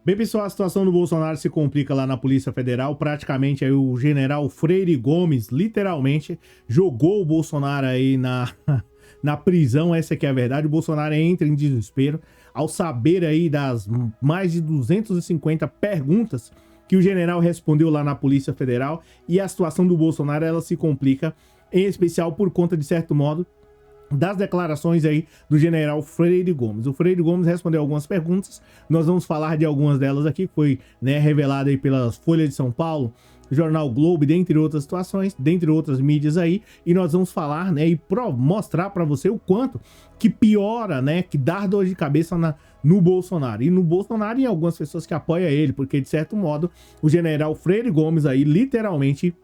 Bem, pessoal, a situação do Bolsonaro se complica lá na Polícia Federal. Praticamente aí o general Freire Gomes, literalmente, jogou o Bolsonaro aí na prisão. Essa que é a verdade. O Bolsonaro entra em desespero ao saber aí das mais de 250 perguntas que o general respondeu lá na Polícia Federal. E a situação do Bolsonaro, ela se complica, em especial por conta, de certo modo, das declarações aí do general Freire Gomes. O Freire Gomes respondeu algumas perguntas, nós vamos falar de algumas delas aqui, que foi, né, revelada aí pelas Folha de São Paulo, Jornal Globo, dentre outras situações, dentre outras mídias aí, e nós vamos falar, né, e mostrar para você o quanto que piora, né, que dá dor de cabeça no Bolsonaro. E no Bolsonaro e em algumas pessoas que apoiam ele, porque de certo modo o general Freire Gomes aí literalmente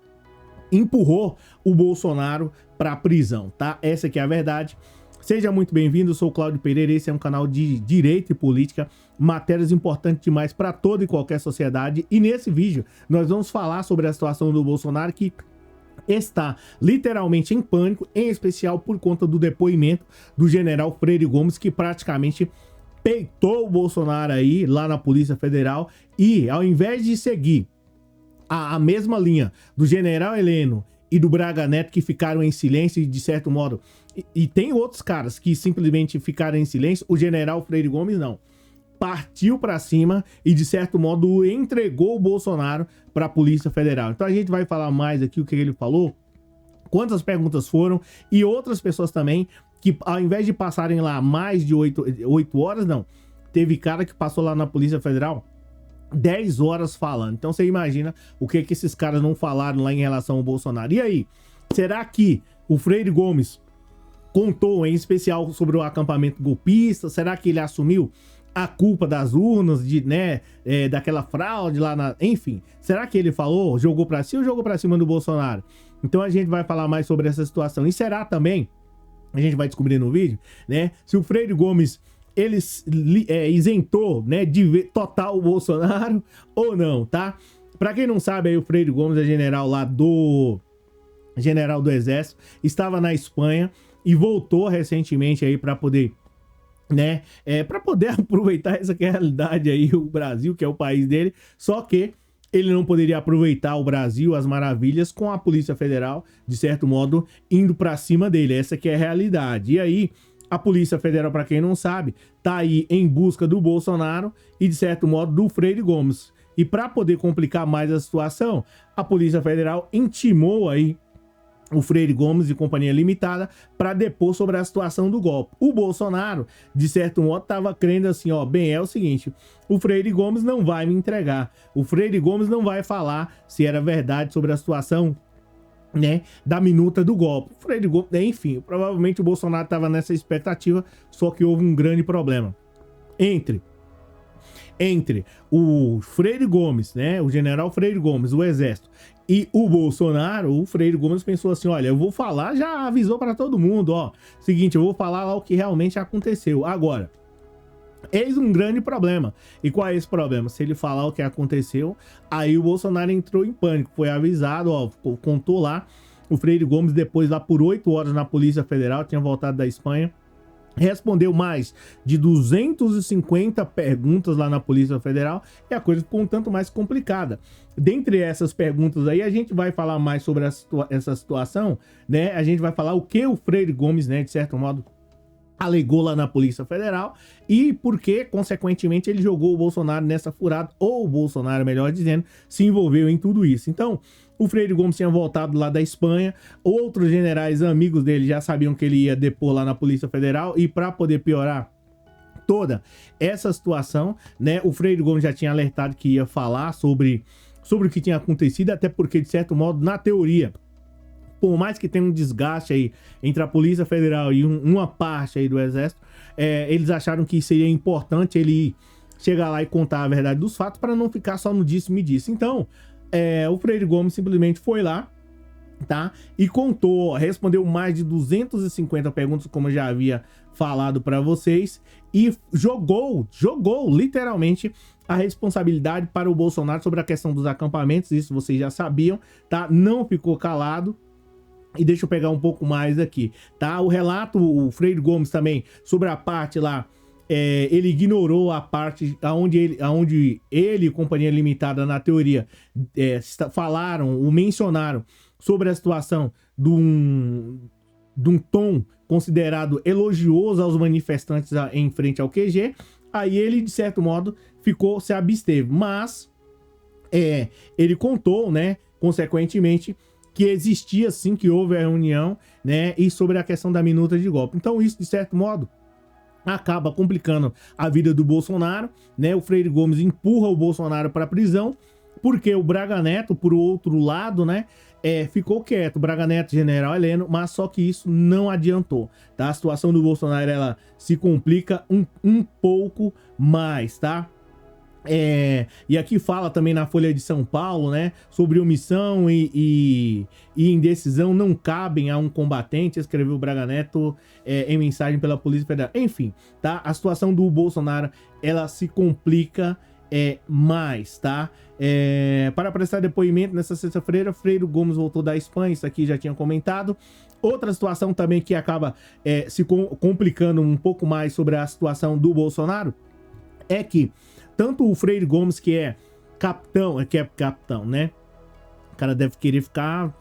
empurrou o Bolsonaro para a prisão, tá? Essa aqui é a verdade. Seja muito bem-vindo, eu sou o Cláudio Pereira, esse é um canal de direito e política, matérias importantes demais para toda e qualquer sociedade, e nesse vídeo nós vamos falar sobre a situação do Bolsonaro, que está literalmente em pânico, em especial por conta do depoimento do general Freire Gomes, que praticamente peitou o Bolsonaro aí lá na Polícia Federal, e ao invés de seguir a mesma linha do general Heleno e do Braga Neto, que ficaram em silêncio, de certo modo, e tem outros caras que simplesmente ficaram em silêncio, o general Freire Gomes não. Partiu para cima e, de certo modo, entregou o Bolsonaro para a Polícia Federal. Então a gente vai falar mais aqui o que ele falou, quantas perguntas foram, e outras pessoas também, que ao invés de passarem lá mais de 8 horas, não. Teve cara que passou lá na Polícia Federal 10 horas falando. Então você imagina o que esses caras não falaram lá em relação ao Bolsonaro. E aí, será que o Freire Gomes contou em especial sobre o acampamento golpista? Será que ele assumiu a culpa das urnas, daquela fraude lá na... Enfim, será que ele falou, jogou pra cima ou jogou pra cima do Bolsonaro? Então a gente vai falar mais sobre essa situação. E será também, a gente vai descobrir no vídeo, né, se o Freire Gomes ele isentou, né, de total o Bolsonaro ou não, tá? Pra quem não sabe, aí o Freire Gomes é general do Exército, estava na Espanha e voltou recentemente aí para poder, né, para poder aproveitar essa realidade aí, o Brasil, que é o país dele, só que ele não poderia aproveitar o Brasil, as maravilhas, com a Polícia Federal, de certo modo, indo para cima dele. Essa que é a realidade. E aí, a Polícia Federal, para quem não sabe, tá aí em busca do Bolsonaro e, de certo modo, do Freire Gomes. E para poder complicar mais a situação, a Polícia Federal intimou aí o Freire Gomes e Companhia Limitada para depor sobre a situação do golpe. O Bolsonaro, de certo modo, estava crendo assim, ó, bem, é o seguinte, o Freire Gomes não vai me entregar, o Freire Gomes não vai falar se era verdade sobre a situação, né, da minuta do golpe. Freire Gomes, enfim, provavelmente o Bolsonaro estava nessa expectativa, só que houve um grande problema. Entre o Freire Gomes, né, o general Freire Gomes, o Exército, e o Bolsonaro, o Freire Gomes pensou assim, olha, eu vou falar, já avisou para todo mundo, ó, seguinte, eu vou falar lá o que realmente aconteceu. Agora, eis um grande problema. E qual é esse problema? Se ele falar o que aconteceu, aí o Bolsonaro entrou em pânico, foi avisado, ó, contou lá, o Freire Gomes depois lá por 8 horas na Polícia Federal, tinha voltado da Espanha, respondeu mais de 250 perguntas lá na Polícia Federal e a coisa ficou um tanto mais complicada. Dentre essas perguntas aí, a gente vai falar mais sobre essa situação, né? A gente vai falar o que o Freire Gomes, né, de certo modo, alegou lá na Polícia Federal e por que, consequentemente, ele jogou o Bolsonaro nessa furada, ou o Bolsonaro, melhor dizendo, se envolveu em tudo isso. Então, o Freire Gomes tinha voltado lá da Espanha, outros generais amigos dele já sabiam que ele ia depor lá na Polícia Federal e para poder piorar toda essa situação, né, o Freire Gomes já tinha alertado que ia falar sobre o que tinha acontecido, até porque, de certo modo, na teoria, por mais que tenha um desgaste aí entre a Polícia Federal e uma parte aí do Exército, eles acharam que seria importante ele chegar lá e contar a verdade dos fatos para não ficar só no disse-me-disse. Então, o Freire Gomes simplesmente foi lá, tá? E contou, respondeu mais de 250 perguntas, como eu já havia falado para vocês, e jogou literalmente a responsabilidade para o Bolsonaro sobre a questão dos acampamentos. Isso vocês já sabiam, tá? Não ficou calado. E deixa eu pegar um pouco mais aqui, tá? O relato, o Freire Gomes também, sobre a parte lá ele ignorou a parte aonde ele e Companhia Limitada, na teoria, falaram ou mencionaram sobre a situação de um tom considerado elogioso aos manifestantes em frente ao QG. Aí ele, de certo modo, se absteve. Mas ele contou, né, consequentemente, que existia sim, que houve a reunião, né, e sobre a questão da minuta de golpe. Então isso, de certo modo, acaba complicando a vida do Bolsonaro, né? O Freire Gomes empurra o Bolsonaro para a prisão, porque o Braga Neto, por outro lado, né, ficou quieto. O Braga Neto, General Heleno, mas só que isso não adiantou, tá? A situação do Bolsonaro, ela se complica um pouco mais, tá? E aqui fala também na Folha de São Paulo, né, sobre omissão e indecisão não cabem a um combatente, escreveu o Braga Neto em mensagem pela Polícia Federal. Enfim, tá? A situação do Bolsonaro, ela se complica mais, tá? Para prestar depoimento nessa sexta-feira, Freire Gomes voltou da Espanha, isso aqui já tinha comentado. Outra situação também que acaba se complicando um pouco mais sobre a situação do Bolsonaro é que tanto o Freire Gomes, que é capitão, né? O cara deve querer ficar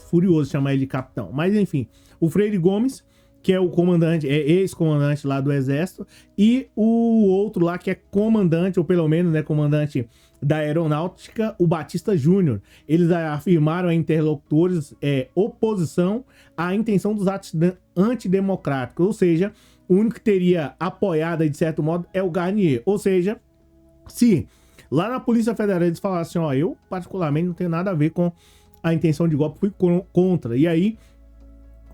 furioso chamar ele de capitão. Mas enfim, o Freire Gomes, que é o comandante, ex-comandante lá do Exército, e o outro lá que é comandante, ou pelo menos, né, comandante da Aeronáutica, o Batista Júnior. Eles afirmaram a interlocutores oposição à intenção dos atos antidemocráticos. Ou seja, o único que teria apoiado, de certo modo, é o Garnier. Ou seja, se lá na Polícia Federal eles falassem, ó, eu particularmente não tenho nada a ver com a intenção de golpe, fui contra. E aí,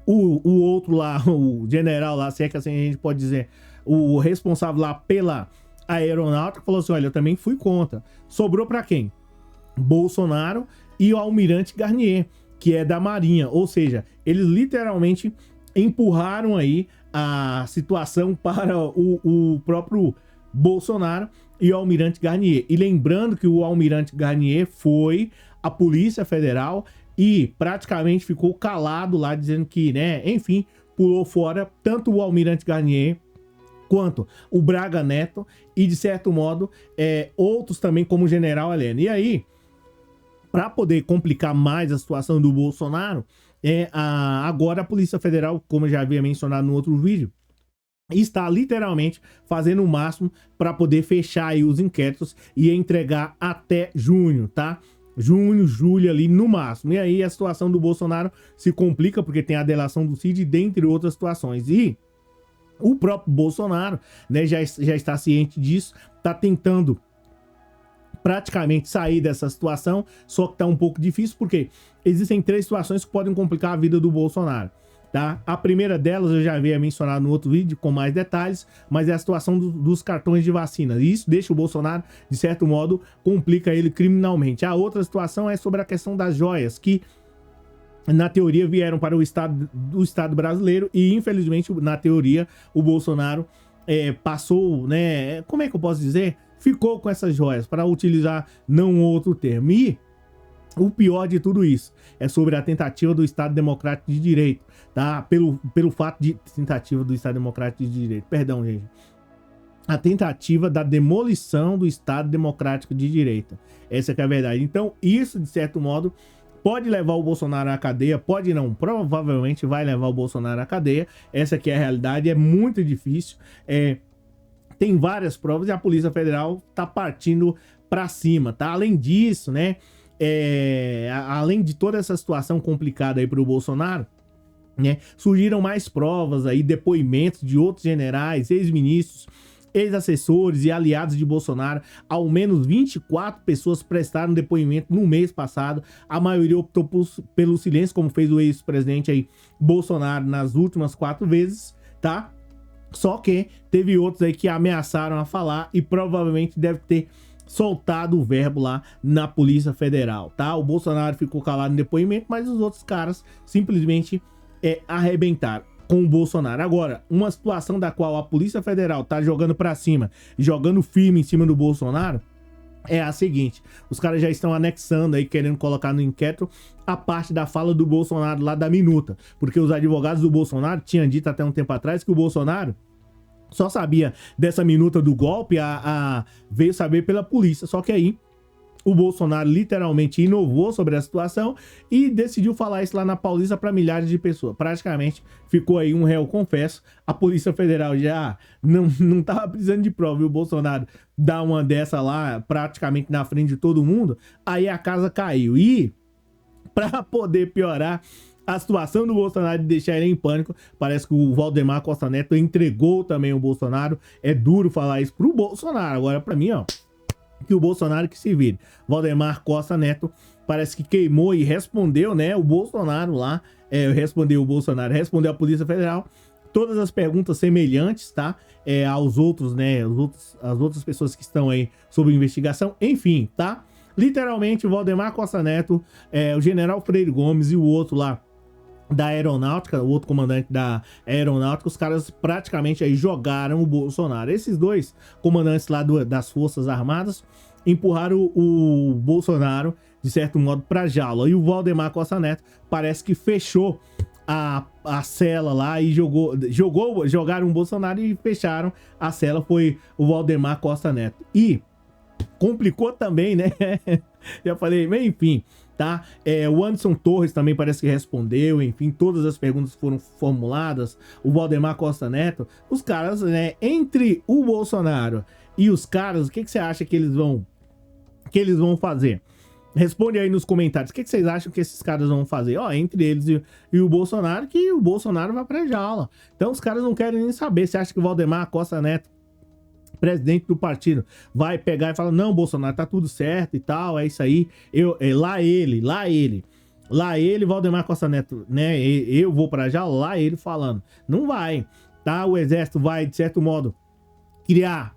o outro lá, o general lá, se é que assim a gente pode dizer, o responsável lá pela aeronáutica, falou assim, olha, eu também fui contra. Sobrou pra quem? Bolsonaro e o almirante Garnier, que é da Marinha. Ou seja, eles literalmente empurraram aí a situação para o próprio Bolsonaro e o almirante Garnier. E lembrando que o almirante Garnier foi à Polícia Federal e praticamente ficou calado lá, dizendo que, né, enfim, pulou fora tanto o almirante Garnier quanto o Braga Neto e, de certo modo, outros também, como o General Heleno. E aí, para poder complicar mais a situação do Bolsonaro, agora a Polícia Federal, como eu já havia mencionado no outro vídeo, está literalmente fazendo o máximo para poder fechar aí os inquéritos e entregar até junho, tá? Junho, julho ali no máximo. E aí a situação do Bolsonaro se complica porque tem a delação do Cid, dentre outras situações. E o próprio Bolsonaro, né, já está ciente disso, está tentando praticamente sair dessa situação, só que tá um pouco difícil porque existem 3 situações que podem complicar a vida do Bolsonaro. Tá? A primeira delas eu já havia mencionado no outro vídeo com mais detalhes, mas é a situação dos cartões de vacina. E isso deixa o Bolsonaro, de certo modo, complica ele criminalmente. A outra situação é sobre a questão das joias, que na teoria vieram para o Estado brasileiro e infelizmente, na teoria, o Bolsonaro passou, né? Como é que eu posso dizer? Ficou com essas joias, para utilizar não outro termo. E o pior de tudo isso é sobre a tentativa do Estado Democrático de Direito, tá? Pelo fato de tentativa do Estado Democrático de Direito, perdão, gente. A tentativa da demolição do Estado Democrático de Direito. Essa que é a verdade. Então, isso, de certo modo, pode levar o Bolsonaro à cadeia, pode não, provavelmente vai levar o Bolsonaro à cadeia. Essa que é a realidade, é muito difícil. Tem várias provas e a Polícia Federal tá partindo para cima, tá? Além disso, né? Além de toda essa situação complicada aí para o Bolsonaro, né, surgiram mais provas aí, depoimentos de outros generais, ex-ministros, ex-assessores e aliados de Bolsonaro. Ao menos 24 pessoas prestaram depoimento no mês passado. A maioria optou pelo silêncio, como fez o ex-presidente aí Bolsonaro nas últimas 4 vezes, tá? Só que teve outros aí que ameaçaram a falar e provavelmente deve ter soltado o verbo lá na Polícia Federal, tá? O Bolsonaro ficou calado no depoimento, mas os outros caras simplesmente arrebentaram com o Bolsonaro. Agora, uma situação da qual a Polícia Federal tá jogando pra cima, jogando firme em cima do Bolsonaro, é a seguinte: os caras já estão anexando aí, querendo colocar no inquérito a parte da fala do Bolsonaro lá da minuta, porque os advogados do Bolsonaro tinham dito até um tempo atrás que o Bolsonaro só sabia dessa minuta do golpe, veio saber pela polícia. Só que aí o Bolsonaro literalmente inovou sobre a situação e decidiu falar isso lá na Paulista para milhares de pessoas. Praticamente ficou aí um réu confesso. A Polícia Federal já não tava precisando de prova. E o Bolsonaro dá uma dessa lá praticamente na frente de todo mundo. Aí a casa caiu. E para poder piorar a situação do Bolsonaro e deixar ele em pânico, parece que o Valdemar Costa Neto entregou também o Bolsonaro. É duro falar isso pro Bolsonaro. Agora, para mim, ó, que o Bolsonaro que se vire. Valdemar Costa Neto parece que queimou e respondeu, né? O Bolsonaro lá, respondeu a Polícia Federal todas as perguntas semelhantes, tá? Aos outros, né? As outras pessoas que estão aí sob investigação, enfim, tá? Literalmente, o Valdemar Costa Neto, o general Freire Gomes e o outro lá da aeronáutica, o outro comandante da aeronáutica, os caras praticamente aí jogaram o Bolsonaro. Esses dois comandantes lá das Forças Armadas empurraram o Bolsonaro, de certo modo, pra jaula. E o Valdemar Costa Neto parece que fechou a cela lá e jogaram o Bolsonaro e fecharam a cela. Foi o Valdemar Costa Neto. E complicou também, né? Já falei, mas enfim, tá? O Anderson Torres também parece que respondeu, enfim, todas as perguntas foram formuladas. O Valdemar Costa Neto, os caras, né? Entre o Bolsonaro e os caras, o que você acha que eles vão fazer? Responde aí nos comentários. O que vocês acham que esses caras vão fazer? Ó, entre eles e o Bolsonaro, que o Bolsonaro vai pra jaula. Então os caras não querem nem saber. Você acha que o Valdemar Costa Neto, presidente do partido, vai pegar e falar: não, Bolsonaro, tá tudo certo e tal, é isso aí. Lá ele, Valdemar Costa Neto, né? Eu vou pra jaula, lá ele falando. Não vai, tá? O exército vai, de certo modo, criar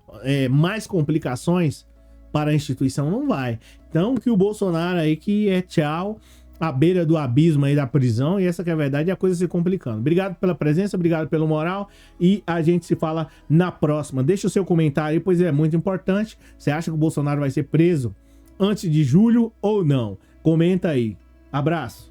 mais complicações para a instituição, não vai. Então, que o Bolsonaro aí que tchau, à beira do abismo aí da prisão, e essa que é a verdade, e a coisa se complicando. Obrigado pela presença, obrigado pelo moral, e a gente se fala na próxima. Deixa o seu comentário aí, pois é muito importante. Você acha que o Bolsonaro vai ser preso antes de julho ou não? Comenta aí. Abraço.